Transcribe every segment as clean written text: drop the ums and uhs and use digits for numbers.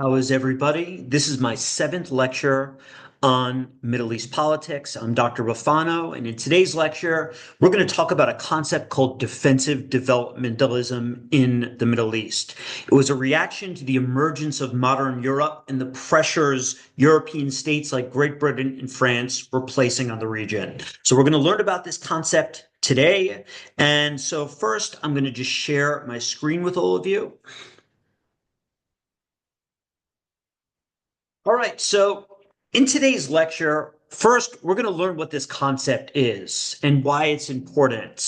How is everybody? This is my seventh lecture on Middle East politics. I'm Dr. Rafano, and in today's lecture, we're going to talk about a concept called defensive developmentalism in the Middle East. It was a reaction to the emergence of modern Europe and the pressures European states like Great Britain and France were placing on the region. So we're going to learn about this concept today. And so first, I'm going to just share my screen with all of you. All right, so in today's lecture, first, we're going to learn what this concept is and why it's important.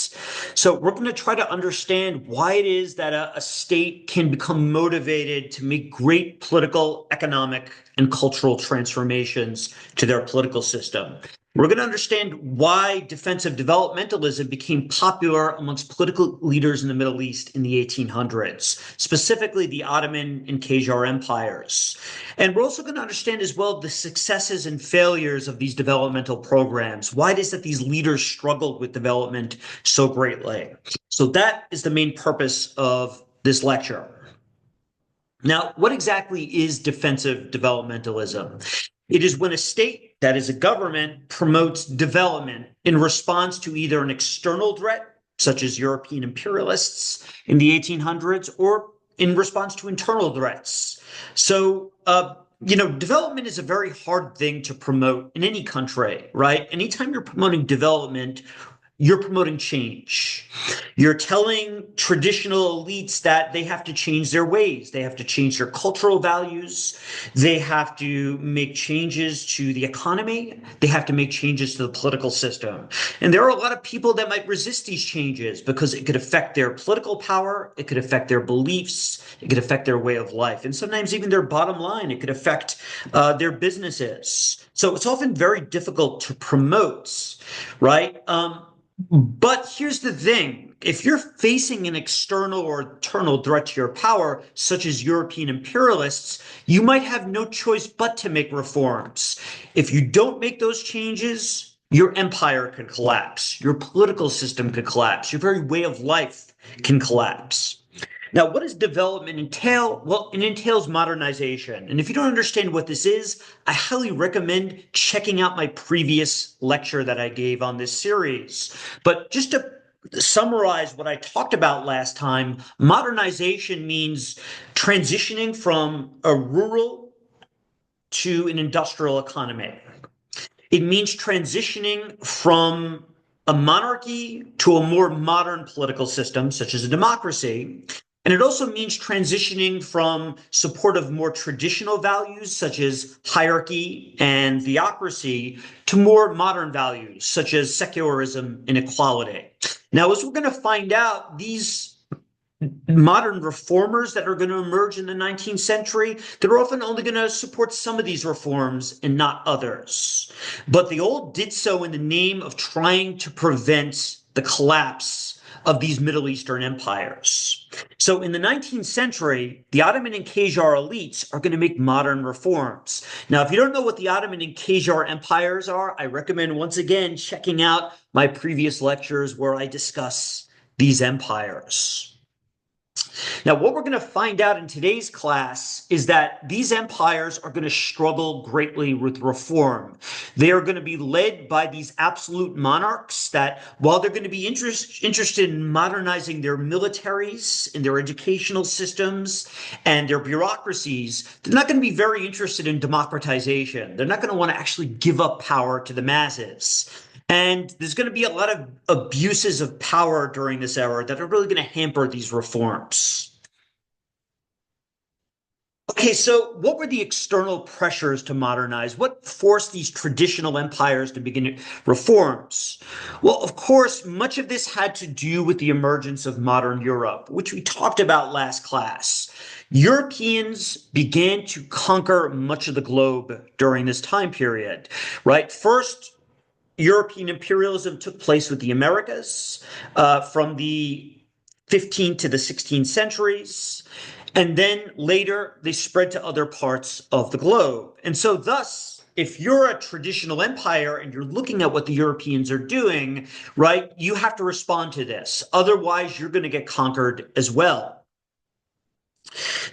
So, we're going to try to understand why it is that a state can become motivated to make great political, economic, and cultural transformations to their political system. We're going to understand why defensive developmentalism became popular amongst political leaders in the Middle East in the 1800s, specifically the Ottoman and Qajar empires. And we're also going to understand as well the successes and failures of these developmental programs. Why it is that these leaders struggled with development so greatly. So that is the main purpose of this lecture. Now, what exactly is defensive developmentalism? It is when a state, that is a government, promotes development in response to either an external threat, such as European imperialists in the 1800s, or in response to internal threats. So, development is a very hard thing to promote in any country, right? Anytime you're promoting development, you're promoting change. You're telling traditional elites that they have to change their ways. They have to change their cultural values. They have to make changes to the economy. They have to make changes to the political system. And there are a lot of people that might resist these changes because it could affect their political power. It could affect their beliefs. It could affect their way of life. And sometimes even their bottom line. It could affect their businesses. So it's often very difficult to promote, right? But here's the thing. If you're facing an external or internal threat to your power, such as European imperialists, you might have no choice but to make reforms. If you don't make those changes, your empire could collapse. Your political system could collapse. Your very way of life can collapse. Now, what does development entail? Well, it entails modernization. And if you don't understand what this is, I highly recommend checking out my previous lecture that I gave on this series. But just to summarize what I talked about last time, modernization means transitioning from a rural to an industrial economy. It means transitioning from a monarchy to a more modern political system, such as a democracy. And it also means transitioning from support of more traditional values, such as hierarchy and theocracy, to more modern values, such as secularism and equality. Now, as we're going to find out, these modern reformers that are going to emerge in the 19th century, they're often only going to support some of these reforms and not others. But they all did so in the name of trying to prevent the collapse of these Middle Eastern empires. So in the 19th century, the Ottoman and Qajar elites are going to make modern reforms. Now, if you don't know what the Ottoman and Qajar empires are, I recommend once again checking out my previous lectures where I discuss these empires. Now, what we're going to find out in today's class is that these empires are going to struggle greatly with reform. They are going to be led by these absolute monarchs that, while they're going to be interested in modernizing their militaries and their educational systems and their bureaucracies, they're not going to be very interested in democratization. They're not going to want to actually give up power to the masses. And there's going to be a lot of abuses of power during this era that are really going to hamper these reforms. Okay, so what were the external pressures to modernize? What forced these traditional empires to begin reforms? Well, of course, much of this had to do with the emergence of modern Europe, which we talked about last class. Europeans began to conquer much of the globe during this time period, right? First, European imperialism took place with the Americas from the 15th to the 16th centuries. And then later, they spread to other parts of the globe. And so thus, if you're a traditional empire and you're looking at what the Europeans are doing, right, you have to respond to this. Otherwise, you're going to get conquered as well.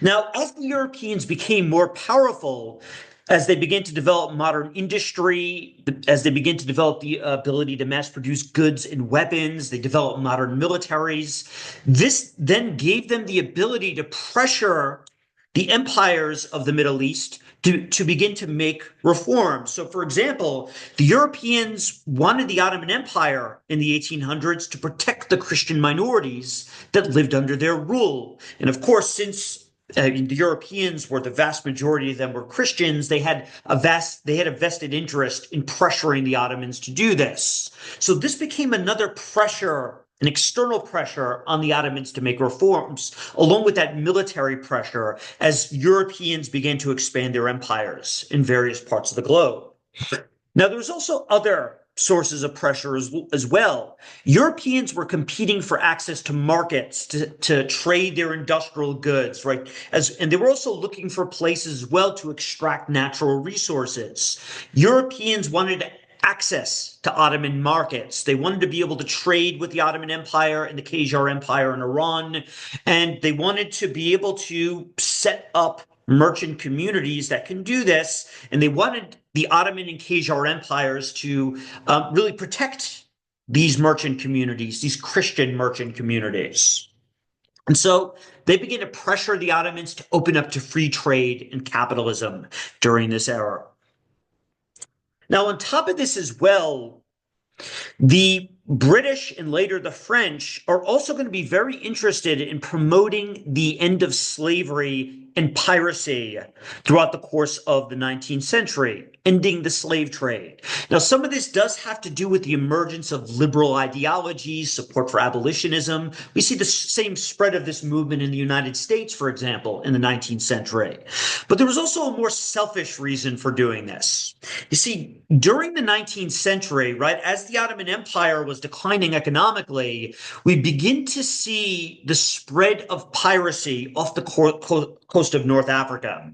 Now, as the Europeans became more powerful, as they began to develop modern industry, as they began to develop the ability to mass produce goods and weapons, they developed modern militaries. This then gave them the ability to pressure the empires of the Middle East to begin to make reforms. So, for example, the Europeans wanted the Ottoman Empire in the 1800s to protect the Christian minorities that lived under their rule. And of course, since the Europeans were the vast majority of them were Christians, they had a vested interest in pressuring the Ottomans to do this. So this became another pressure, an external pressure on the Ottomans to make reforms, along with that military pressure as Europeans began to expand their empires in various parts of the globe. Now, there was also other sources of pressure as well. Europeans were competing for access to markets to trade their industrial goods, right? And they were also looking for places as well to extract natural resources. Europeans wanted access to Ottoman markets. They wanted to be able to trade with the Ottoman Empire and the Qajar Empire in Iran, and they wanted to be able to set up merchant communities that can do this, and they wanted the Ottoman and Qajar empires to really protect these merchant communities, these Christian merchant communities. And so they began to pressure the Ottomans to open up to free trade and capitalism during this era. Now, on top of this as well, the British and later the French are also going to be very interested in promoting the end of slavery and piracy throughout the course of the 19th century, ending the slave trade. Now, some of this does have to do with the emergence of liberal ideologies, support for abolitionism. We see the same spread of this movement in the United States, for example, in the 19th century. But there was also a more selfish reason for doing this. You see, during the 19th century, right, as the Ottoman Empire was declining economically, we begin to see the spread of piracy off the coast of North Africa.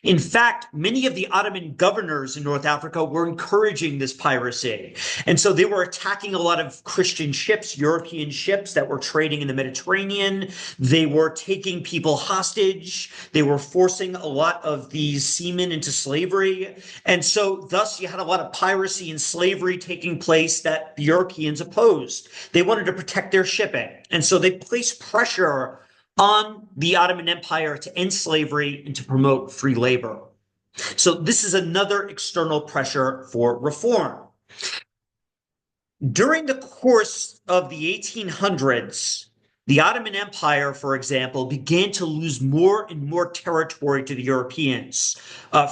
In fact, many of the Ottoman governors in North Africa were encouraging this piracy. And so they were attacking a lot of Christian ships, European ships that were trading in the Mediterranean. They were taking people hostage. They were forcing a lot of these seamen into slavery. And so thus you had a lot of piracy and slavery taking place that the Europeans opposed. They wanted to protect their shipping. And so they placed pressure on the Ottoman Empire to end slavery and to promote free labor. So this is another external pressure for reform. During the course of the 1800s, the Ottoman Empire, for example, began to lose more and more territory to the Europeans.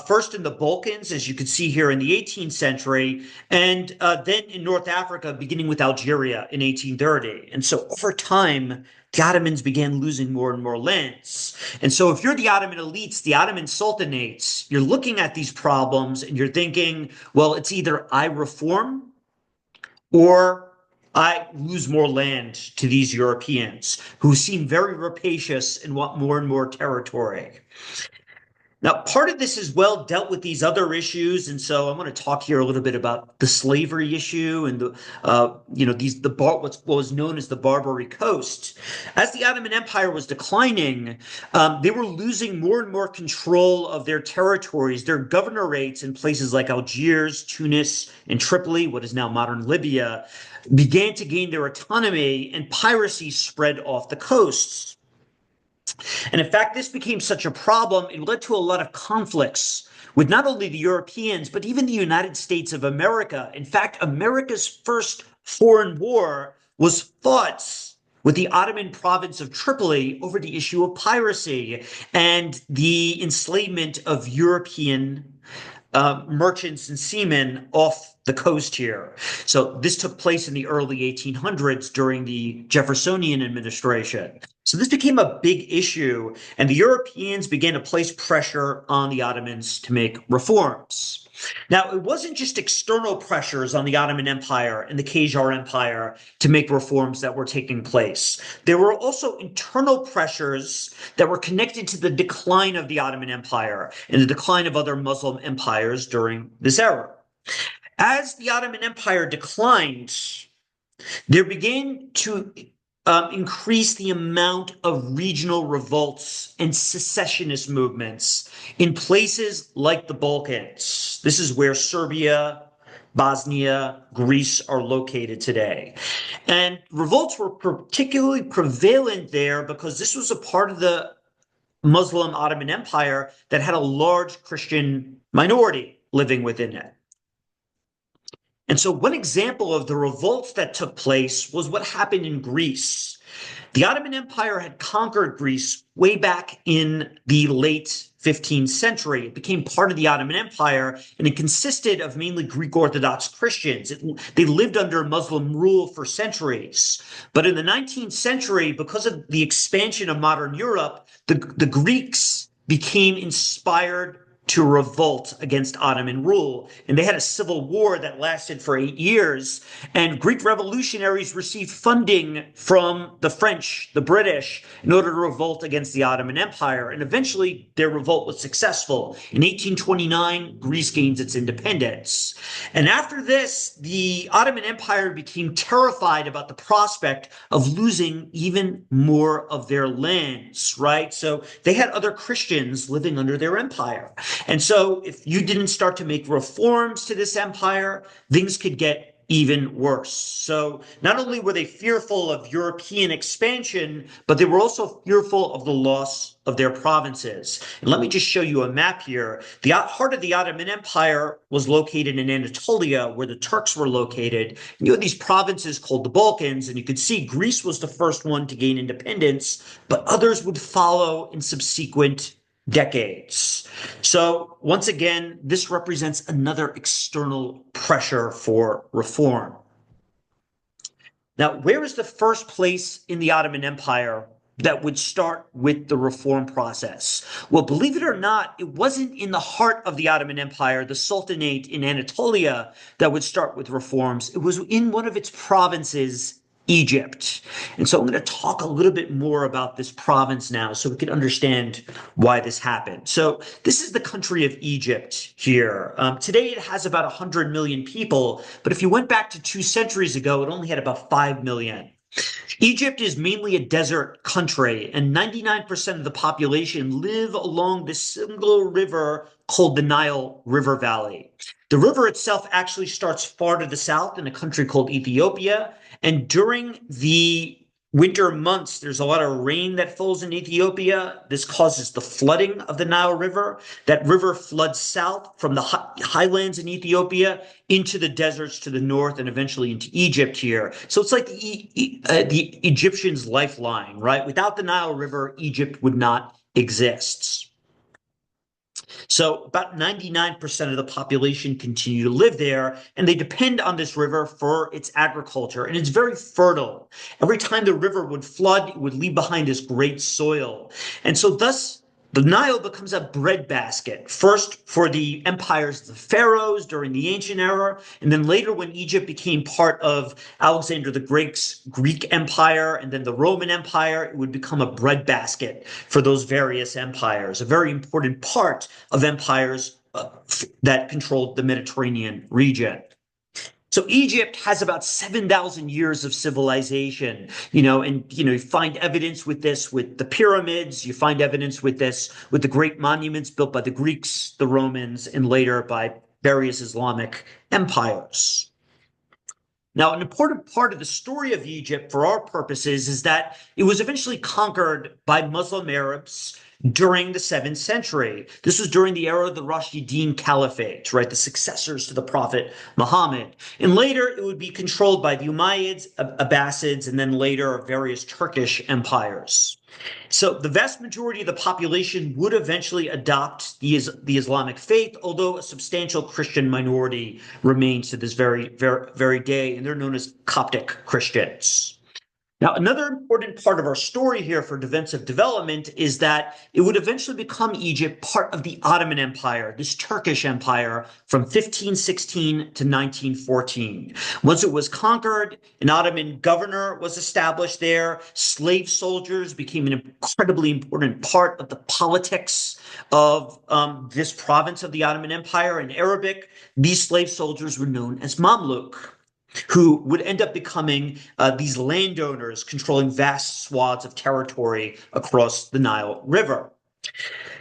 First in the Balkans, as you can see here in the 18th century, and then in North Africa, beginning with Algeria in 1830. And so over time, the Ottomans began losing more and more lands. And so if you're the Ottoman elites, the Ottoman sultanates, you're looking at these problems and you're thinking, well, it's either I reform or I lose more land to these Europeans who seem very rapacious and want more and more territory. Now, part of this as well dealt with these other issues, and so I want to talk here a little bit about the slavery issue and what was known as the Barbary Coast. As the Ottoman Empire was declining, they were losing more and more control of their territories. Their governorates in places like Algiers, Tunis, and Tripoli, what is now modern Libya, began to gain their autonomy, and piracy spread off the coasts. And in fact, this became such a problem, it led to a lot of conflicts with not only the Europeans, but even the United States of America. In fact, America's first foreign war was fought with the Ottoman province of Tripoli over the issue of piracy and the enslavement of European merchants and seamen off the coast here. So this took place in the early 1800s during the Jeffersonian administration. So this became a big issue, and the Europeans began to place pressure on the Ottomans to make reforms. Now, it wasn't just external pressures on the Ottoman Empire and the Qajar Empire to make reforms that were taking place. There were also internal pressures that were connected to the decline of the Ottoman Empire and the decline of other Muslim empires during this era. As the Ottoman Empire declined, there began to increased the amount of regional revolts and secessionist movements in places like the Balkans. This is where Serbia, Bosnia, Greece are located today. And revolts were particularly prevalent there because this was a part of the Muslim Ottoman Empire that had a large Christian minority living within it. And so one example of the revolts that took place was what happened in Greece. The Ottoman Empire had conquered Greece way back in the late 15th century. It became part of the Ottoman Empire, and it consisted of mainly Greek Orthodox Christians. They lived under Muslim rule for centuries. But in the 19th century, because of the expansion of modern Europe, the Greeks became inspired to revolt against Ottoman rule. And they had a civil war that lasted for 8 years. And Greek revolutionaries received funding from the French, the British, in order to revolt against the Ottoman Empire. And eventually their revolt was successful. In 1829, Greece gains its independence. And after this, the Ottoman Empire became terrified about the prospect of losing even more of their lands, right? So they had other Christians living under their empire. And so if you didn't start to make reforms to this empire, things could get even worse. So not only were they fearful of European expansion, but they were also fearful of the loss of their provinces. And let me just show you a map here. The heart of the Ottoman Empire was located in Anatolia, where the Turks were located. And you had these provinces called the Balkans, and you could see Greece was the first one to gain independence, but others would follow in subsequent decades. So once again, this represents another external pressure for reform. Now, where is the first place in the Ottoman Empire that would start with the reform process? Well, believe it or not, it wasn't in the heart of the Ottoman Empire, the Sultanate in Anatolia, that would start with reforms. It was in one of its provinces, Egypt. And so I'm going to talk a little bit more about this province now so we can understand why this happened. So this is the country of Egypt here. Today it has about 100 million people, but if you went back to 2 centuries ago, it only had about 5 million. Egypt is mainly a desert country, and 99% of the population live along this single river called the Nile River Valley. The river itself actually starts far to the south in a country called Ethiopia, and during the winter months, there's a lot of rain that falls in Ethiopia. This causes the flooding of the Nile River. That river floods south from the highlands in Ethiopia into the deserts to the north and eventually into Egypt here. So it's like the Egyptians' lifeline, right? Without the Nile River, Egypt would not exist. So about 99% of the population continue to live there, and they depend on this river for its agriculture. And it's very fertile. Every time the river would flood, it would leave behind this great soil. And so thus, the Nile becomes a breadbasket, first for the empires of the pharaohs during the ancient era, and then later when Egypt became part of Alexander the Great's Greek Empire and then the Roman Empire, it would become a breadbasket for those various empires, a very important part of empires that controlled the Mediterranean region. So Egypt has about 7,000 years of civilization, and you find evidence with this with the pyramids. You find evidence with this with the great monuments built by the Greeks, the Romans, and later by various Islamic empires. Now, an important part of the story of Egypt for our purposes is that it was eventually conquered by Muslim Arabs during the 7th century. This was during the era of the Rashidun Caliphate, right? The successors to the Prophet Muhammad. And later it would be controlled by the Umayyads, Abbasids, and then later various Turkish empires. So the vast majority of the population would eventually adopt the Islamic faith, although a substantial Christian minority remains to this very day, and they're known as Coptic Christians. Now, another important part of our story here for events of development is that it would eventually become Egypt part of the Ottoman Empire, this Turkish empire from 1516 to 1914. Once it was conquered, an Ottoman governor was established there. Slave soldiers became an incredibly important part of the politics of this province of the Ottoman Empire. In Arabic, these slave soldiers were known as Mamluk. who would end up becoming these landowners controlling vast swaths of territory across the Nile River.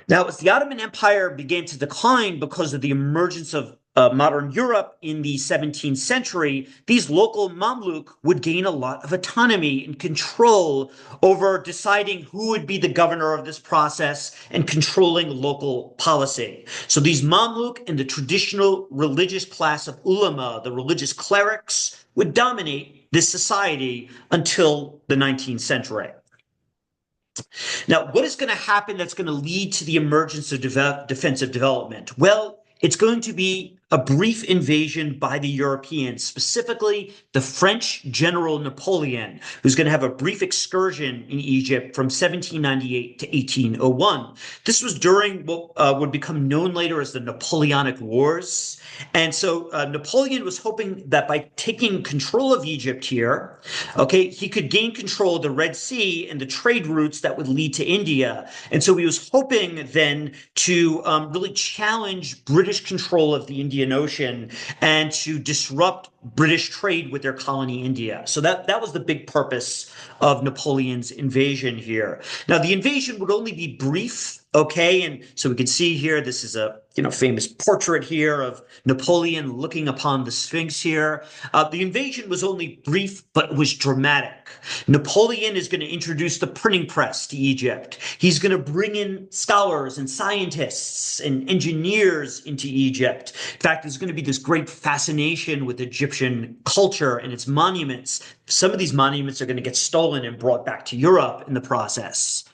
Now, as the Ottoman Empire began to decline because of the emergence of modern Europe in the 17th century, these local Mamluk would gain a lot of autonomy and control over deciding who would be the governor of this process and controlling local policy. So these Mamluk and the traditional religious class of ulama, the religious clerics, would dominate this society until the 19th century. Now, what is going to happen that's going to lead to the emergence of defensive development? Well, it's going to be a brief invasion by the Europeans, specifically the French general Napoleon, who's going to have a brief excursion in Egypt from 1798 to 1801. This was during what would become known later as the Napoleonic Wars. And so Napoleon was hoping that by taking control of Egypt here, okay, he could gain control of the Red Sea and the trade routes that would lead to India. And so he was hoping then to really challenge British control of the Indian Ocean and to disrupt British trade with their colony India. So that was the big purpose of Napoleon's invasion here. Now, the invasion would only be brief. Okay, and so we can see here, this is a famous portrait here of Napoleon looking upon the Sphinx here. The invasion was only brief, but it was dramatic. Napoleon is going to introduce the printing press to Egypt. He's going to bring in scholars and scientists and engineers into Egypt. In fact, there's going to be this great fascination with Egyptian culture and its monuments. Some of these monuments are going to get stolen and brought back to Europe in the process.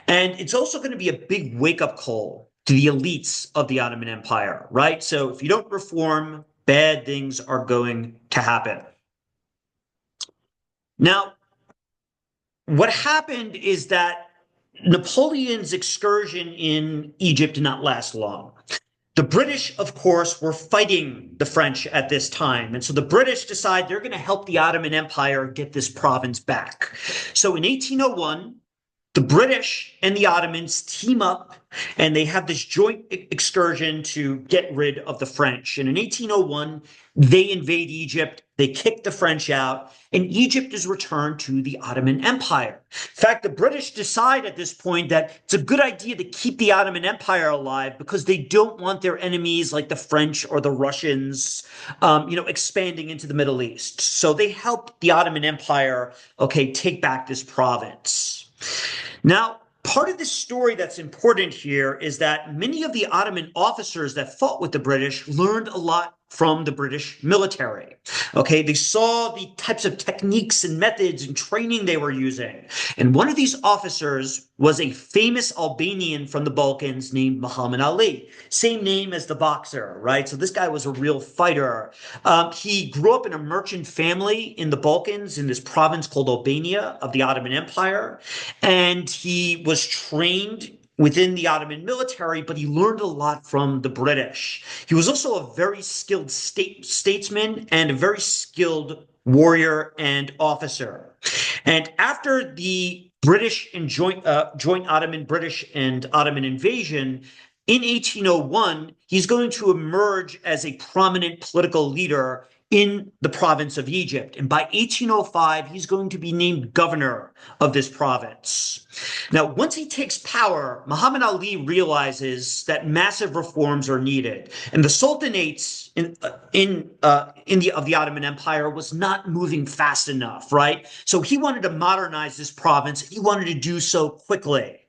And it's also going to be a big wake-up call to the elites of the Ottoman Empire, right? So if you don't reform, bad things are going to happen. Now, what happened is that Napoleon's excursion in Egypt did not last long. The British, of course, were fighting the French at this time. And so the British decide they're going to help the Ottoman Empire get this province back. So in 1801, the British and the Ottomans team up and they have this joint excursion to get rid of the French. And in 1801, they invade Egypt, they kick the French out, and Egypt is returned to the Ottoman Empire. In fact, the British decide at this point that it's a good idea to keep the Ottoman Empire alive because they don't want their enemies like the French or the Russians, expanding into the Middle East. So they helped the Ottoman Empire, take back this province. Now, part of the story that's important here is that many of the Ottoman officers that fought with the British learned a lot from the British military. Okay, they saw the types of techniques and methods and training they were using. And one of these officers was a famous Albanian from the Balkans named Muhammad Ali. Same name as the boxer, right? So this guy was a real fighter. He grew up in a merchant family in the Balkans in this province called Albania of the Ottoman Empire. And he was trained within the Ottoman military, but he learned a lot from the British. He was also a very skilled statesman and a very skilled warrior and officer. And after the British and joint Ottoman British and Ottoman invasion, in 1801, he's going to emerge as a prominent political leader in the province of Egypt. And by 1805, he's going to be named governor of this province. Now, once he takes power, Muhammad Ali realizes that massive reforms are needed. And the sultanates of the Ottoman Empire was not moving fast enough, right? So he wanted to modernize this province. He wanted to do so quickly.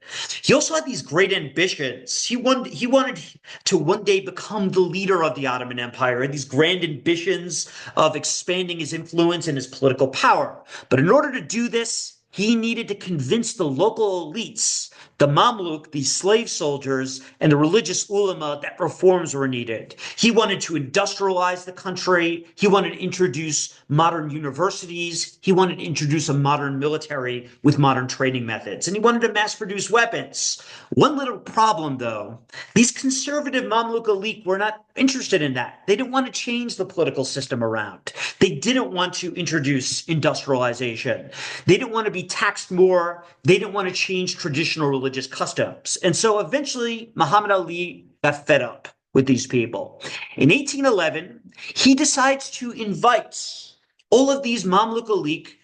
He also had these great ambitions. He wanted to one day become the leader of the Ottoman Empire, and these grand ambitions of expanding his influence and his political power. But in order to do this, he needed to convince the local elites, the Mamluk, the slave soldiers, and the religious ulama that reforms were needed. He wanted to industrialize the country. He wanted to introduce modern universities. He wanted to introduce a modern military with modern training methods. And he wanted to mass produce weapons. One little problem, though, these conservative Mamluk elite were not interested in that. They didn't want to change the political system around. They didn't want to introduce industrialization. They didn't want to be taxed more. They didn't want to change traditional religious customs. And so eventually, Muhammad Ali got fed up with these people. In 1811, he decides to invite all of these Mamluk elite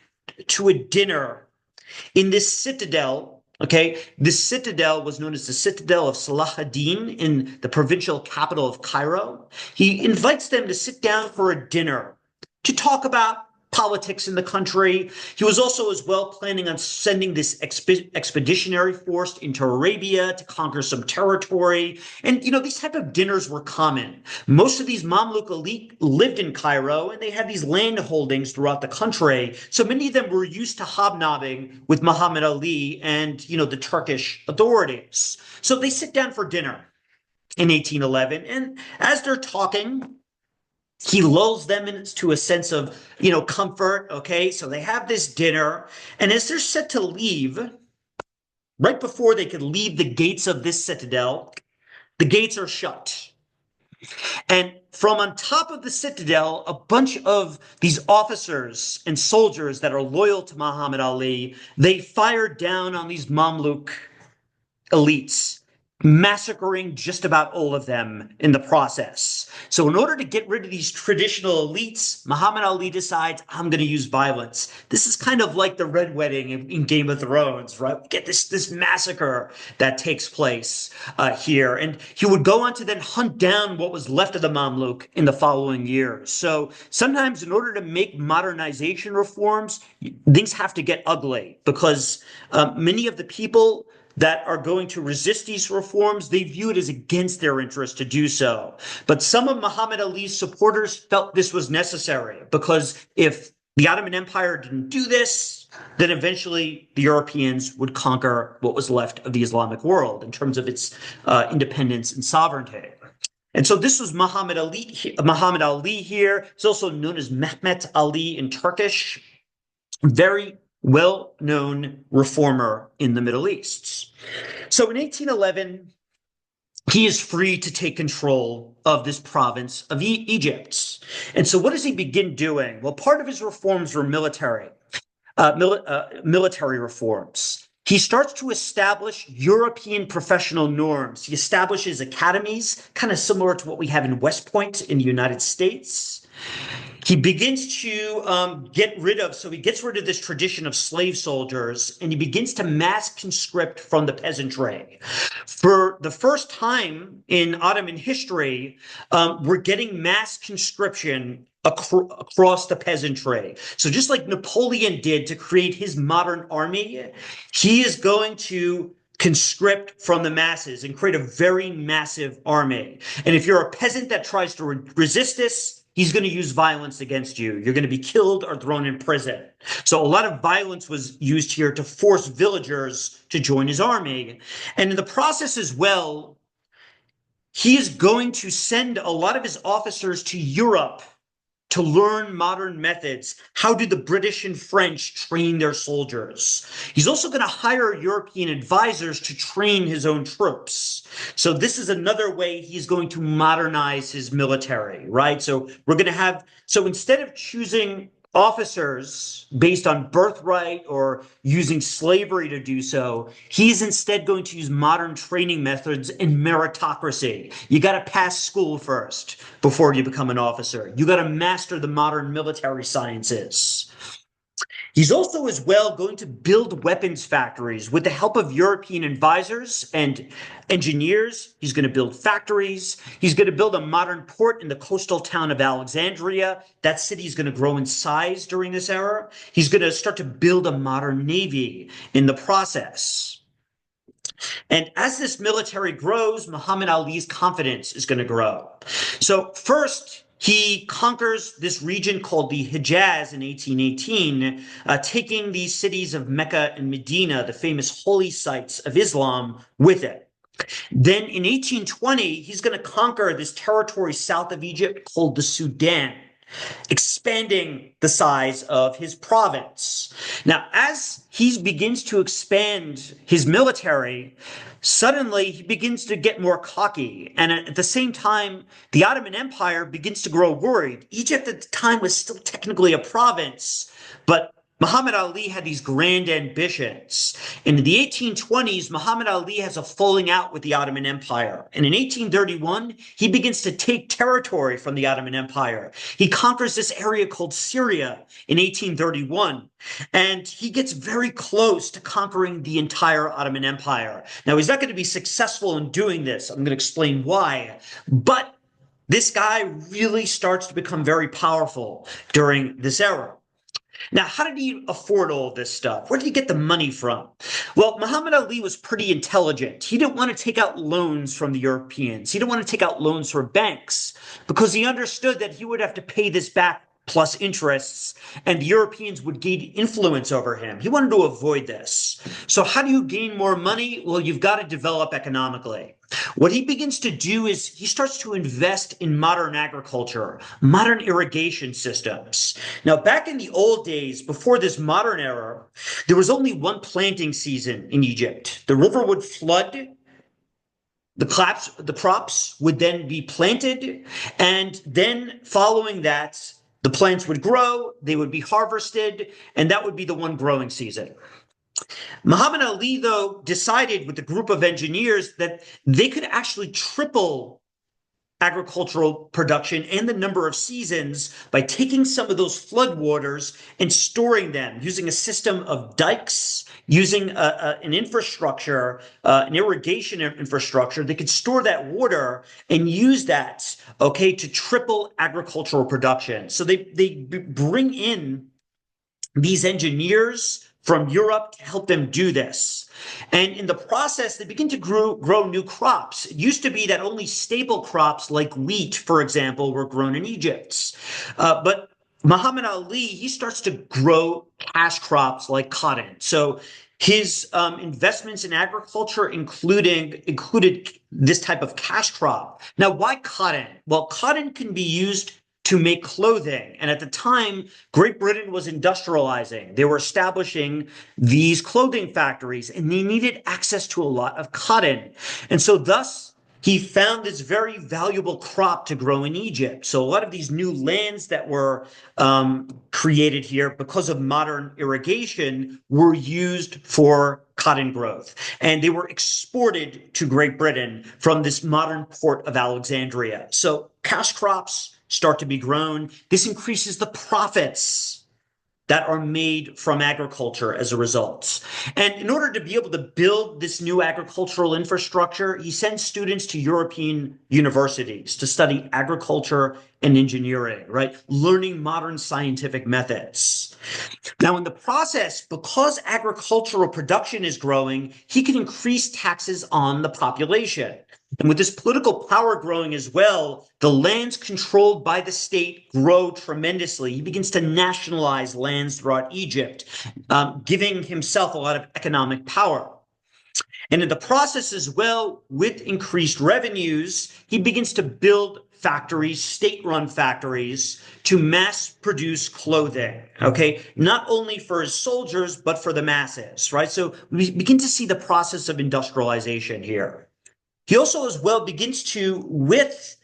to a dinner in this citadel. Okay, this citadel was known as the Citadel of Salah ad-Din in the provincial capital of Cairo. He invites them to sit down for a dinner to talk about politics in the country. He was also as well planning on sending this expeditionary force into Arabia to conquer some territory. And, these type of dinners were common. Most of these Mamluk elite lived in Cairo and they had these land holdings throughout the country. So many of them were used to hobnobbing with Muhammad Ali and, the Turkish authorities. So they sit down for dinner in 1811. And as they're talking, he lulls them into a sense of, comfort. Okay, so they have this dinner, and as they're set to leave, right before they could leave the gates of this citadel, the gates are shut. And from on top of the citadel, a bunch of these officers and soldiers that are loyal to Muhammad Ali, they fire down on these Mamluk elites, massacring just about all of them in the process. So in order to get rid of these traditional elites, Muhammad Ali decides, I'm going to use violence. This is kind of like the Red Wedding in Game of Thrones, right? We get this massacre that takes place here. And he would go on to then hunt down what was left of the Mamluk in the following years. So sometimes in order to make modernization reforms, things have to get ugly because many of the people that are going to resist these reforms, they view it as against their interest to do so. But some of Muhammad Ali's supporters felt this was necessary because if the Ottoman Empire didn't do this, then eventually the Europeans would conquer what was left of the Islamic world in terms of its independence and sovereignty. And so this was Muhammad Ali here. It's also known as Mehmet Ali in Turkish. Very well-known reformer in the Middle East. So in 1811, he is free to take control of this province of Egypt. And so what does he begin doing? Well, part of his reforms were military reforms. He starts to establish European professional norms. He establishes academies, kind of similar to what we have in West Point in the United States. He begins to he gets rid of this tradition of slave soldiers, and he begins to mass conscript from the peasantry. For the first time in Ottoman history, we're getting mass conscription across the peasantry. So just like Napoleon did to create his modern army, he is going to conscript from the masses and create a very massive army. And if you're a peasant that tries to resist this, he's going to use violence against you. You're going to be killed or thrown in prison. So a lot of violence was used here to force villagers to join his army. And in the process as well, he is going to send a lot of his officers to Europe to learn modern methods. How do the British and French train their soldiers? He's also going to hire European advisors to train his own troops. So this is another way he's going to modernize his military, right? So instead of choosing officers based on birthright or using slavery to do so, he's instead going to use modern training methods and meritocracy. You got to pass school first before you become an officer. You got to master the modern military sciences. He's also as well going to build weapons factories with the help of European advisors and engineers. He's going to build factories. He's going to build a modern port in the coastal town of Alexandria. That city is going to grow in size during this era. He's going to start to build a modern navy in the process. And as this military grows, Muhammad Ali's confidence is going to grow. So first, he conquers this region called the Hijaz in 1818, taking these cities of Mecca and Medina, the famous holy sites of Islam, with it. Then in 1820, he's going to conquer this territory south of Egypt called the Sudan, expanding the size of his province. Now, as he begins to expand his military, suddenly he begins to get more cocky. And at the same time, the Ottoman Empire begins to grow worried. Egypt at the time was still technically a province, but Muhammad Ali had these grand ambitions. And in the 1820s, Muhammad Ali has a falling out with the Ottoman Empire. And in 1831, he begins to take territory from the Ottoman Empire. He conquers this area called Syria in 1831. And he gets very close to conquering the entire Ottoman Empire. Now, he's not going to be successful in doing this. I'm going to explain why. But this guy really starts to become very powerful during this era. Now, how did he afford all of this stuff? Where did he get the money from? Well, Muhammad Ali was pretty intelligent. He didn't want to take out loans from the Europeans. He didn't want to take out loans from banks because he understood that he would have to pay this back plus interests, and the Europeans would gain influence over him. He wanted to avoid this. So how do you gain more money? Well, you've got to develop economically. What he begins to do is he starts to invest in modern agriculture, modern irrigation systems. Now, back in the old days, before this modern era, there was only one planting season in Egypt. The river would flood, the crops would then be planted, and then following that, the plants would grow, they would be harvested, and that would be the one growing season. Muhammad Ali, though, decided with a group of engineers that they could actually triple agricultural production and the number of seasons by taking some of those floodwaters and storing them using a system of dikes, using an infrastructure, an irrigation infrastructure. They could store that water and use that, okay, to triple agricultural production. So they bring in these engineers from Europe to help them do this. And in the process, they begin to grow new crops. It used to be that only staple crops like wheat, for example, were grown in Egypt. But Muhammad Ali, he starts to grow cash crops like cotton. So his investments in agriculture included this type of cash crop. Now, why cotton? Well, cotton can be used to make clothing. And at the time, Great Britain was industrializing. They were establishing these clothing factories, and they needed access to a lot of cotton. And so thus, he found this very valuable crop to grow in Egypt. So a lot of these new lands that were created here because of modern irrigation were used for cotton growth. And they were exported to Great Britain from this modern port of Alexandria. So cash crops start to be grown. This increases the profits that are made from agriculture as a result. And in order to be able to build this new agricultural infrastructure, he sends students to European universities to study agriculture and engineering, right? Learning modern scientific methods. Now, in the process, because agricultural production is growing, he can increase taxes on the population. And with this political power growing as well, the lands controlled by the state grow tremendously. He begins to nationalize lands throughout Egypt, giving himself a lot of economic power. And in the process as well, with increased revenues, he begins to build factories, state-run factories, to mass produce clothing, okay? Not only for his soldiers, but for the masses, right? So we begin to see the process of industrialization here. He also as well begins to, with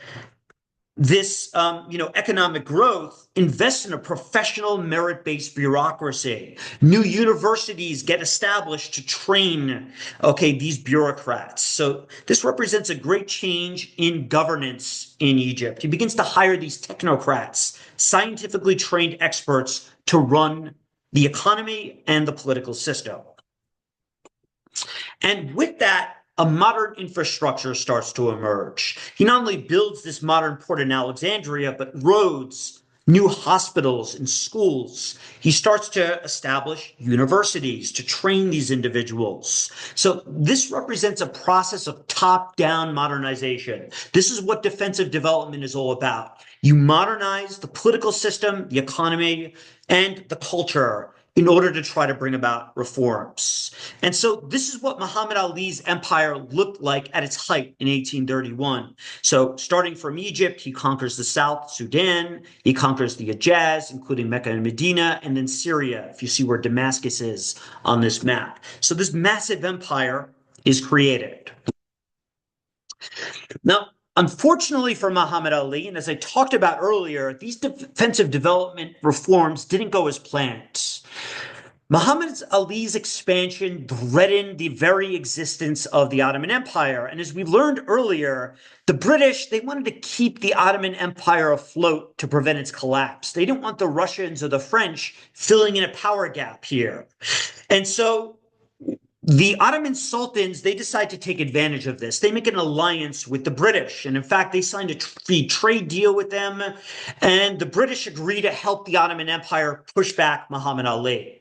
this economic growth, invest in a professional merit-based bureaucracy. New universities get established to train, these bureaucrats. So this represents a great change in governance in Egypt. He begins to hire these technocrats, scientifically trained experts to run the economy and the political system. And with that, a modern infrastructure starts to emerge. He not only builds this modern port in Alexandria, but roads, new hospitals and schools. He starts to establish universities to train these individuals. So this represents a process of top-down modernization. This is what defensive development is all about. You modernize the political system, the economy, and the culture in order to try to bring about reforms. And so this is what Muhammad Ali's empire looked like at its height in 1831. So starting from Egypt, he conquers the South Sudan, he conquers the Hejaz, including Mecca and Medina, and then Syria, if you see where Damascus is on this map. So this massive empire is created. Now, unfortunately for Muhammad Ali, and as I talked about earlier, these defensive development reforms didn't go as planned. Muhammad Ali's expansion threatened the very existence of the Ottoman Empire. And as we learned earlier, the British, they wanted to keep the Ottoman Empire afloat to prevent its collapse. They didn't want the Russians or the French filling in a power gap here. And so the Ottoman sultans, they decide to take advantage of this. They make an alliance with the British. And in fact, they signed a free trade deal with them. And the British agree to help the Ottoman Empire push back Muhammad Ali.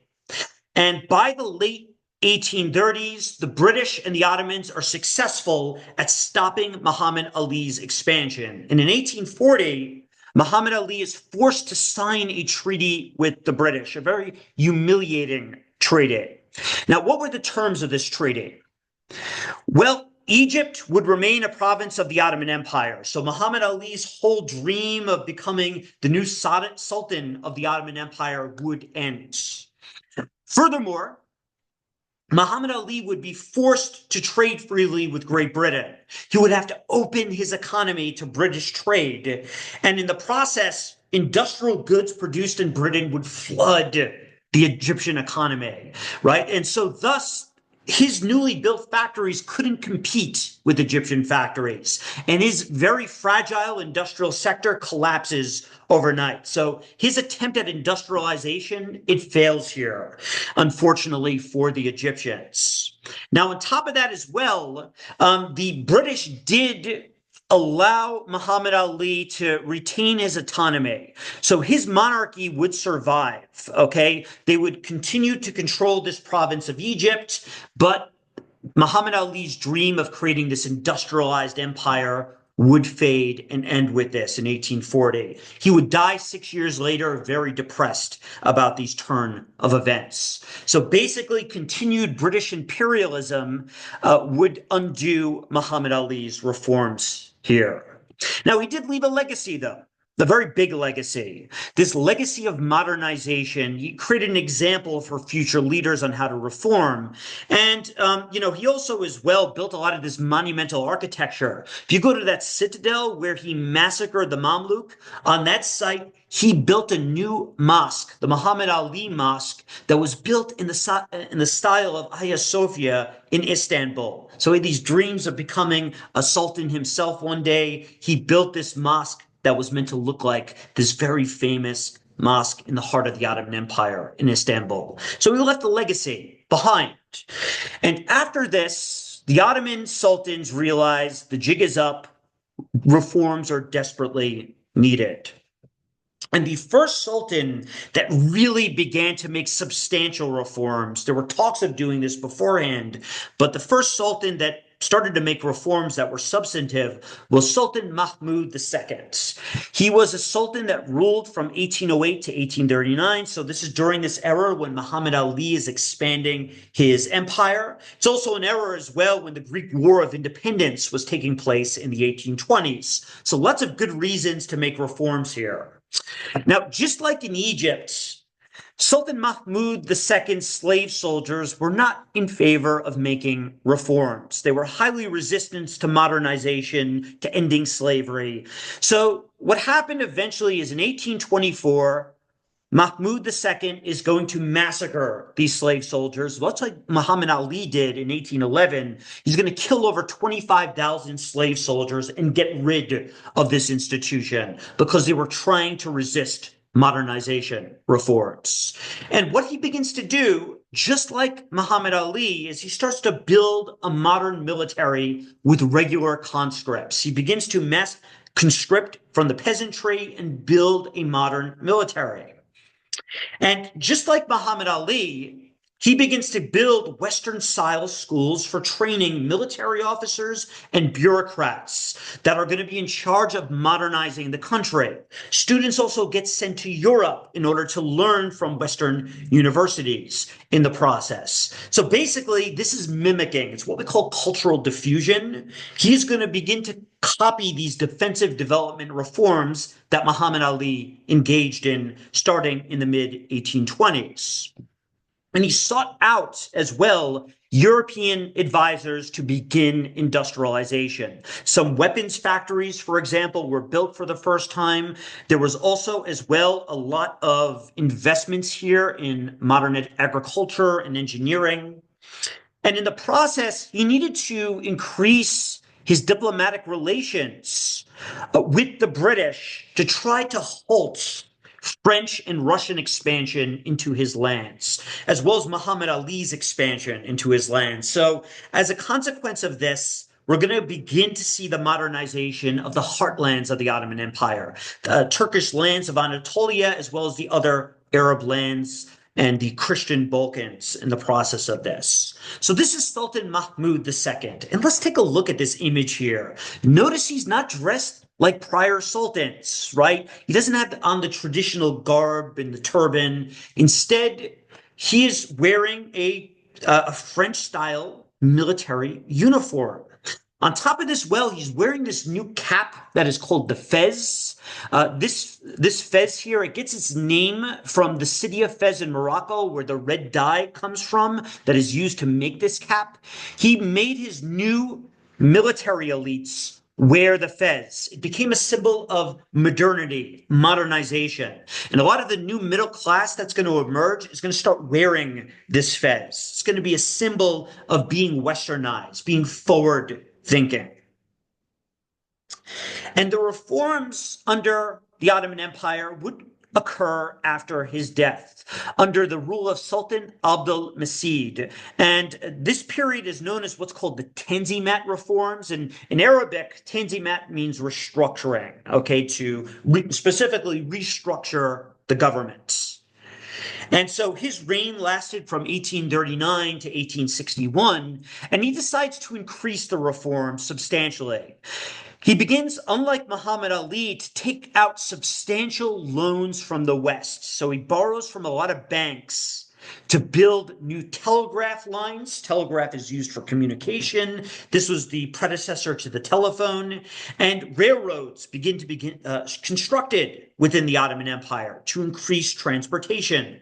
And by the late 1830s, the British and the Ottomans are successful at stopping Muhammad Ali's expansion. And in 1840, Muhammad Ali is forced to sign a treaty with the British, a very humiliating treaty. Now, what were the terms of this treaty? Well, Egypt would remain a province of the Ottoman Empire. So Muhammad Ali's whole dream of becoming the new sultan of the Ottoman Empire would end. Furthermore, Muhammad Ali would be forced to trade freely with Great Britain. He would have to open his economy to British trade. And in the process, industrial goods produced in Britain would flood the Egyptian economy, right? And so thus, his newly built factories couldn't compete with Egyptian factories, and his very fragile industrial sector collapses overnight. So his attempt at industrialization, it fails here, unfortunately for the Egyptians. Now, on top of that as well, the British did allow Muhammad Ali to retain his autonomy. So his monarchy would survive, okay? They would continue to control this province of Egypt, but Muhammad Ali's dream of creating this industrialized empire would fade and end with this in 1840. He would die 6 years later, very depressed about these turn of events. So basically, continued British imperialism would undo Muhammad Ali's reforms here. Now, he did leave a legacy, though, a very big legacy. This legacy of modernization. He created an example for future leaders on how to reform. And, he also as well built a lot of this monumental architecture. If you go to that citadel where he massacred the Mamluk, on that site, he built a new mosque, the Muhammad Ali Mosque, that was built in the style of Hagia Sophia in Istanbul. So he had these dreams of becoming a sultan himself one day. He built this mosque that was meant to look like this very famous mosque in the heart of the Ottoman Empire in Istanbul. So he left a legacy behind. And after this, the Ottoman sultans realized the jig is up. Reforms are desperately needed. And the first sultan that really began to make substantial reforms, there were talks of doing this beforehand, but the first sultan that started to make reforms that were substantive was Sultan Mahmud II. He was a sultan that ruled from 1808 to 1839. So this is during this era when Muhammad Ali is expanding his empire. It's also an era as well when the Greek War of Independence was taking place in the 1820s. So lots of good reasons to make reforms here. Now, just like in Egypt, Sultan Mahmud II's slave soldiers were not in favor of making reforms. They were highly resistant to modernization, to ending slavery. So what happened eventually is in 1824, Mahmud II is going to massacre these slave soldiers, much like Muhammad Ali did in 1811. He's going to kill over 25,000 slave soldiers and get rid of this institution because they were trying to resist modernization reforms. And what he begins to do, just like Muhammad Ali, is he starts to build a modern military with regular conscripts. He begins to mass conscript from the peasantry and build a modern military. And just like Muhammad Ali, he begins to build Western-style schools for training military officers and bureaucrats that are going to be in charge of modernizing the country. Students also get sent to Europe in order to learn from Western universities in the process. So basically, this is mimicking. It's what we call cultural diffusion. He's going to begin to copy these defensive development reforms that Muhammad Ali engaged in starting in the mid-1820s. And he sought out as well European advisors to begin industrialization. Some weapons factories, for example, were built for the first time. There was also, as well, a lot of investments here in modern agriculture and engineering. And in the process, he needed to increase his diplomatic relations with the British to try to halt French and Russian expansion into his lands, as well as Muhammad Ali's expansion into his lands. So, as a consequence of this, we're going to begin to see the modernization of the heartlands of the Ottoman Empire, the Turkish lands of Anatolia, as well as the other Arab lands and the Christian Balkans in the process of this. So this is Sultan Mahmud II. And let's take a look at this image here. Notice he's not dressed like prior sultans, right? He doesn't have on the traditional garb and the turban. Instead, he is wearing a French-style military uniform. On top of this, well, he's wearing this new cap that is called the fez. This fez here, it gets its name from the city of Fez in Morocco, where the red dye comes from that is used to make this cap. He made his new military elites wear the fez. It became a symbol of modernity, modernization. And a lot of the new middle class that's going to emerge is going to start wearing this fez. It's going to be a symbol of being westernized, being forward thinking. And the reforms under the Ottoman Empire would occur after his death, under the rule of Sultan Abdul-Majid. And this period is known as what's called the Tanzimat reforms. And in Arabic, Tanzimat means restructuring, okay, to specifically restructure the government. And so his reign lasted from 1839 to 1861, and he decides to increase the reforms substantially. He begins, unlike Muhammad Ali, to take out substantial loans from the West. So he borrows from a lot of banks to build new telegraph lines. Telegraph is used for communication. This was the predecessor to the telephone. And railroads begin to be constructed within the Ottoman Empire to increase transportation.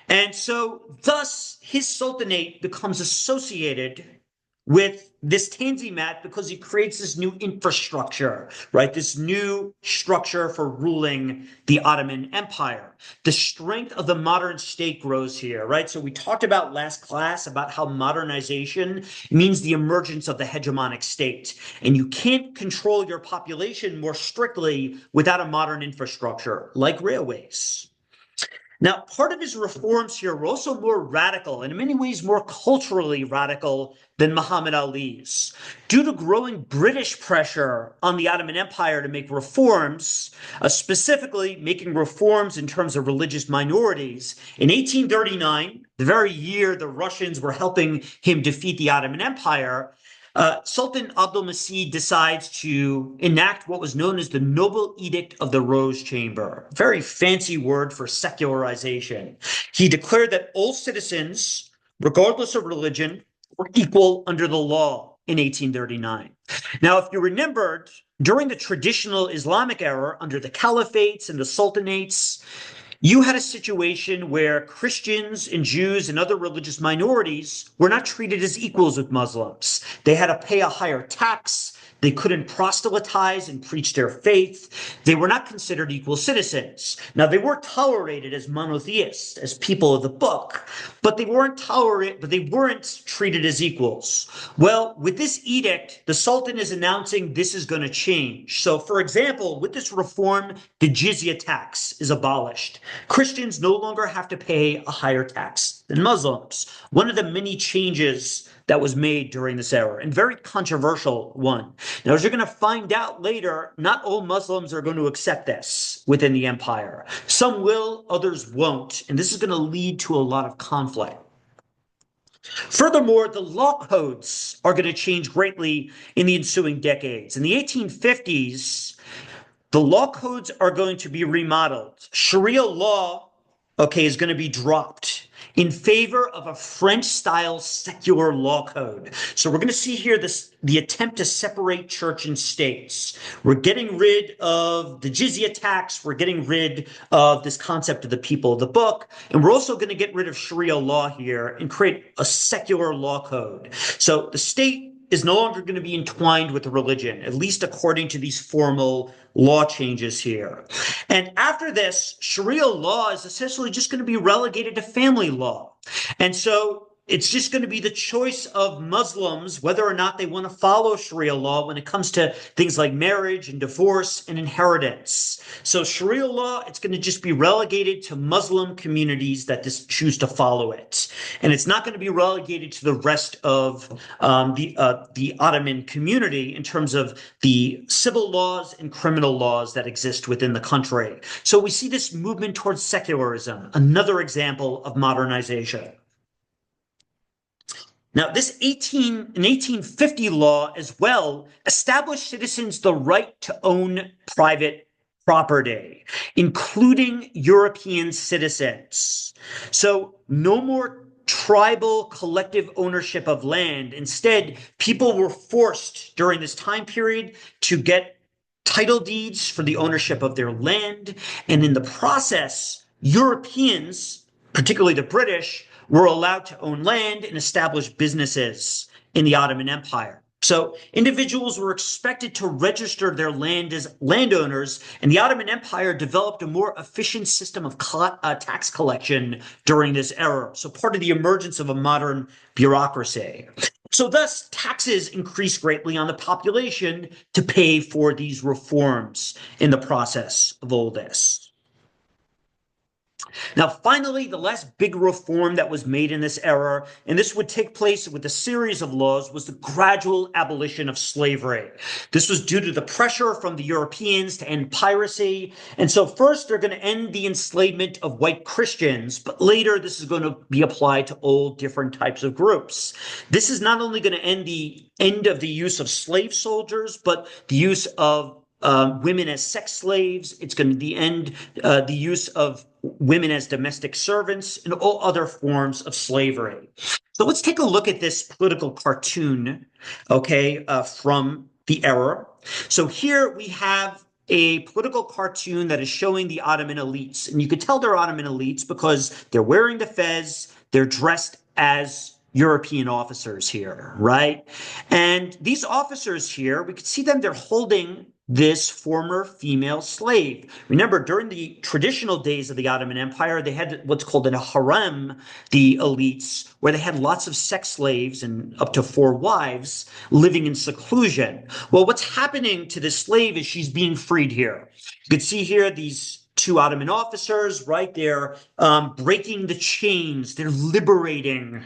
And so thus his sultanate becomes associated with this Tanzimat because he creates this new infrastructure, right? This new structure for ruling the Ottoman Empire. The strength of the modern state grows here, right? So we talked about last class about how modernization means the emergence of the hegemonic state. And you can't control your population more strictly without a modern infrastructure, like railways. Now, part of his reforms here were also more radical, and in many ways more culturally radical than Muhammad Ali's. Due to growing British pressure on the Ottoman Empire to make reforms, specifically making reforms in terms of religious minorities, in 1839, the very year the Russians were helping him defeat the Ottoman Empire, Sultan Abdul-Majid decides to enact what was known as the Noble Edict of the Rose Chamber, a very fancy word for secularization. He declared that all citizens, regardless of religion, were equal under the law in 1839. Now, if you remembered, during the traditional Islamic era, under the caliphates and the sultanates, you had a situation where Christians and Jews and other religious minorities were not treated as equals with Muslims. They had to pay a higher tax. They couldn't proselytize and preach their faith. They were not considered equal citizens. Now, they were tolerated as monotheists, as people of the book, but they weren't treated as equals. Well, with this edict, the Sultan is announcing this is going to change. So, for example, with this reform, the jizya tax is abolished. Christians no longer have to pay a higher tax than Muslims. One of the many changes that was made during this era, and very controversial one. Now, as you're going to find out later, not all Muslims are going to accept this within the empire. Some will, others won't, and this is going to lead to a lot of conflict. Furthermore, the law codes are going to change greatly in the ensuing decades. In the 1850s, the law codes are going to be remodeled. Sharia law, okay, is going to be dropped. in favor of a French-style secular law code. So we're going to see here the attempt to separate church and states. We're getting rid of the jizya tax. We're getting rid of this concept of the people of the book. And we're also going to get rid of Sharia law here and create a secular law code. So the state is no longer going to be entwined with religion, at least according to these formal law changes here. And after this, Sharia law is essentially just going to be relegated to family law. And so it's just going to be the choice of Muslims whether or not they want to follow Sharia law when it comes to things like marriage and divorce and inheritance. So Sharia law, it's going to just be relegated to Muslim communities that just choose to follow it. And it's not going to be relegated to the rest of the Ottoman community in terms of the civil laws and criminal laws that exist within the country. So we see this movement towards secularism, another example of modernization. Now, this 1850 law as well established citizens the right to own private property, including European citizens. So no more tribal collective ownership of land. Instead, people were forced during this time period to get title deeds for the ownership of their land. And in the process, Europeans, particularly the British, were allowed to own land and establish businesses in the Ottoman Empire. So individuals were expected to register their land as landowners, and the Ottoman Empire developed a more efficient system of tax collection during this era. So part of the emergence of a modern bureaucracy. So thus, taxes increased greatly on the population to pay for these reforms in the process of all this. Now, finally, the last big reform that was made in this era, and this would take place with a series of laws, was the gradual abolition of slavery. This was due to the pressure from the Europeans to end piracy. And so first, they're going to end the enslavement of white Christians, but later this is going to be applied to all different types of groups. This is not only going to end of the use of slave soldiers, but the use of women as sex slaves. It's going to end the use of women as domestic servants and all other forms of slavery. So let's take a look at this political cartoon, okay, from the era. So here we have a political cartoon that is showing the Ottoman elites. And you could tell they're Ottoman elites because they're wearing the fez, they're dressed as European officers here, right? And these officers here, we could see them, they're holding this former female slave. Remember, during the traditional days of the Ottoman Empire, they had what's called a harem, the elites, where they had lots of sex slaves and up to 4 wives living in seclusion. Well, what's happening to this slave is she's being freed here. You could see here these 2 Ottoman officers, right? They're breaking the chains. They're liberating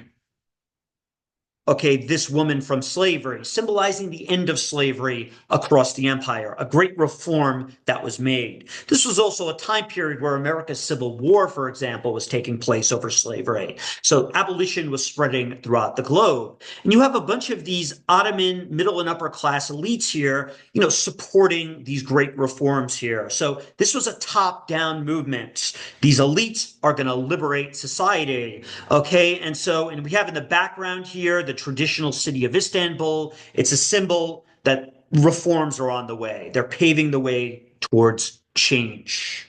this woman from slavery, symbolizing the end of slavery across the empire, a great reform that was made. This was also a time period where America's Civil War, for example, was taking place over slavery. So abolition was spreading throughout the globe. And you have a bunch of these Ottoman middle and upper class elites here, supporting these great reforms here. So this was a top-down movement. These elites are going to liberate society, okay? And we have in the background here the traditional city of Istanbul. It's a symbol that reforms are on the way. They're paving the way towards change.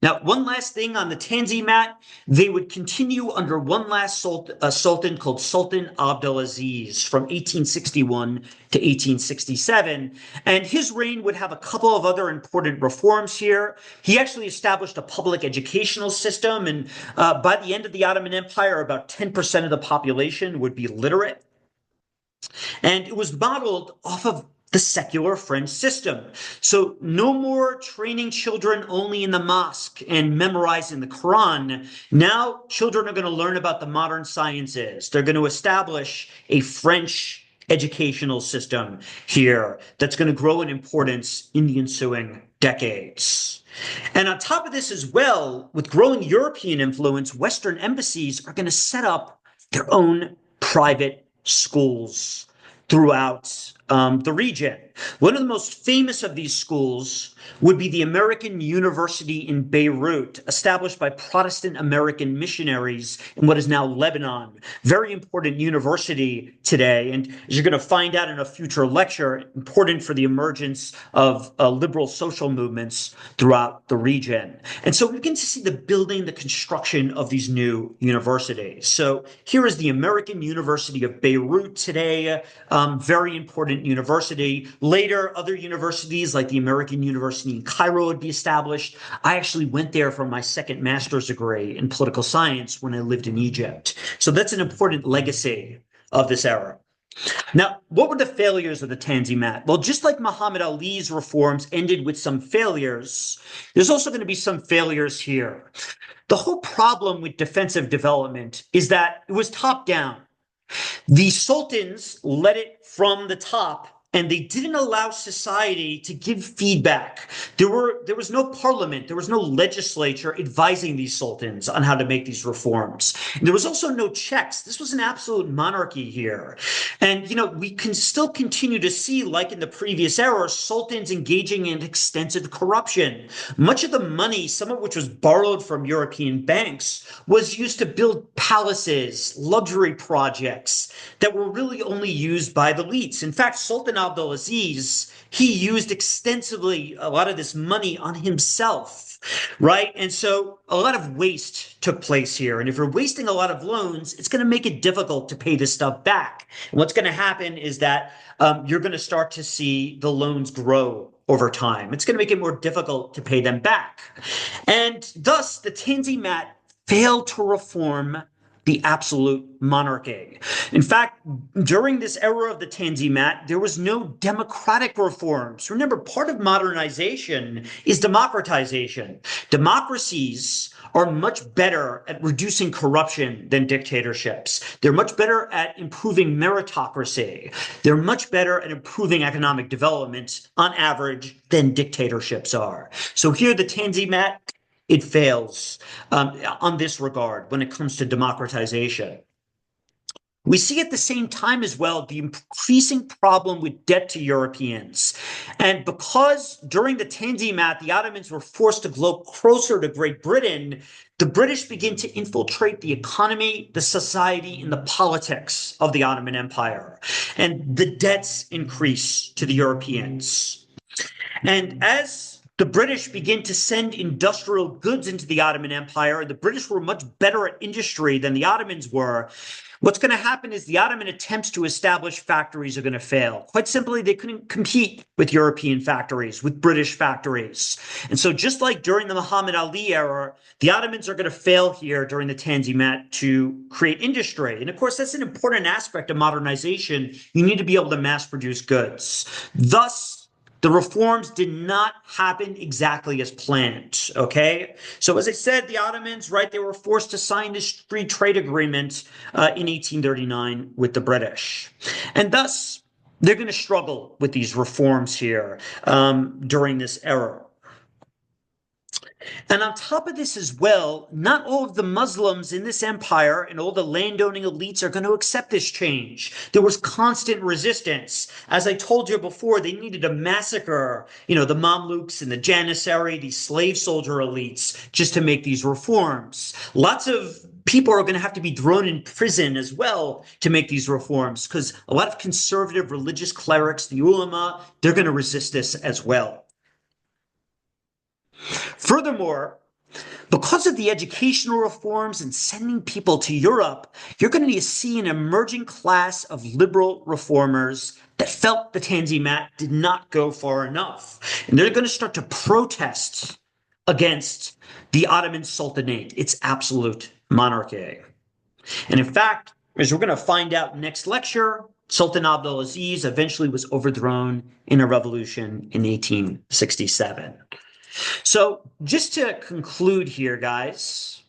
Now, one last thing on the Tanzimat, they would continue under one last sultan called Sultan Abdulaziz from 1861 to 1867. And his reign would have a couple of other important reforms here. He actually established a public educational system. And by the end of the Ottoman Empire, about 10% of the population would be literate. And it was modeled off of the secular French system. So no more training children only in the mosque and memorizing the Quran. Now children are going to learn about the modern sciences. They're going to establish a French educational system here that's going to grow in importance in the ensuing decades. And on top of this as well, with growing European influence, Western embassies are going to set up their own private schools throughout the region. One of the most famous of these schools would be the American University in Beirut, established by Protestant American missionaries in what is now Lebanon. Very important university today, and as you're going to find out in a future lecture, important for the emergence of liberal social movements throughout the region. And so we begin to see the building, the construction of these new universities. So here is the American University of Beirut today, very important university. Later, other universities like the American University in Cairo would be established. I actually went there for my second master's degree in political science when I lived in Egypt. So that's an important legacy of this era. Now, what were the failures of the Tanzimat? Well, just like Muhammad Ali's reforms ended with some failures, there's also going to be some failures here. The whole problem with defensive development is that it was top down. The sultans led it from the top, and they didn't allow society to give feedback. There was no parliament, there was no legislature advising these sultans on how to make these reforms. And there was also no checks. This was an absolute monarchy here. And, we can still continue to see, like in the previous era, sultans engaging in extensive corruption. Much of the money, some of which was borrowed from European banks, was used to build palaces, luxury projects that were really only used by the elites. In fact, Sultan Abdulaziz, he used extensively a lot of this money on himself, right? And so a lot of waste took place here. And if you're wasting a lot of loans, it's going to make it difficult to pay this stuff back. And what's going to happen is that you're going to start to see the loans grow over time. It's going to make it more difficult to pay them back. And thus, the Tanzimat failed to reform the absolute monarchy. In fact, during this era of the Tanzimat, there was no democratic reforms. Remember, part of modernization is democratization. Democracies are much better at reducing corruption than dictatorships. They're much better at improving meritocracy. They're much better at improving economic development on average than dictatorships are. So here the Tanzimat, it fails on this regard when it comes to democratization. We see at the same time as well the increasing problem with debt to Europeans. And because during the Tanzimat, the Ottomans were forced to grow closer to Great Britain, the British begin to infiltrate the economy, the society, and the politics of the Ottoman Empire. And the debts increase to the Europeans. And as the British begin to send industrial goods into the Ottoman Empire, the British were much better at industry than the Ottomans were. What's going to happen is the Ottoman attempts to establish factories are going to fail. Quite simply, they couldn't compete with European factories, with British factories. And so just like during the Muhammad Ali era, the Ottomans are going to fail here during the Tanzimat to create industry. And of course, that's an important aspect of modernization. You need to be able to mass produce goods. Thus, the reforms did not happen exactly as planned, okay? So as I said, the Ottomans, right, they were forced to sign this free trade agreement in 1839 with the British. And thus, they're going to struggle with these reforms here during this era. And on top of this as well, not all of the Muslims in this empire and all the landowning elites are going to accept this change. There was constant resistance. As I told you before, they needed to massacre, the Mamluks and the Janissary, these slave soldier elites, just to make these reforms. Lots of people are going to have to be thrown in prison as well to make these reforms, because a lot of conservative religious clerics, the ulama, they're going to resist this as well. Furthermore, because of the educational reforms and sending people to Europe, you're going to see an emerging class of liberal reformers that felt the Tanzimat did not go far enough. And they're going to start to protest against the Ottoman Sultanate, its absolute monarchy. And in fact, as we're going to find out next lecture, Sultan Abdulaziz eventually was overthrown in a revolution in 1867. So just to conclude here, guys,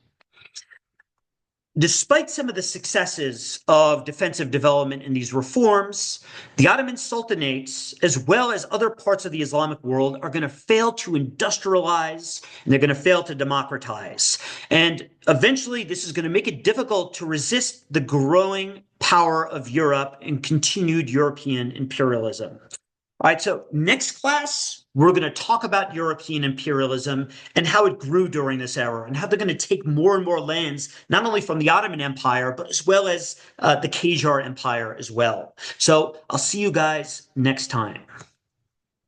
Despite some of the successes of defensive development in these reforms, the Ottoman Sultanates, as well as other parts of the Islamic world, are going to fail to industrialize and they're going to fail to democratize. And eventually, this is going to make it difficult to resist the growing power of Europe and continued European imperialism. All right, so next class, we're going to talk about European imperialism and how it grew during this era and how they're going to take more and more lands, not only from the Ottoman Empire, but as well as the Qajar Empire as well. So I'll see you guys next time.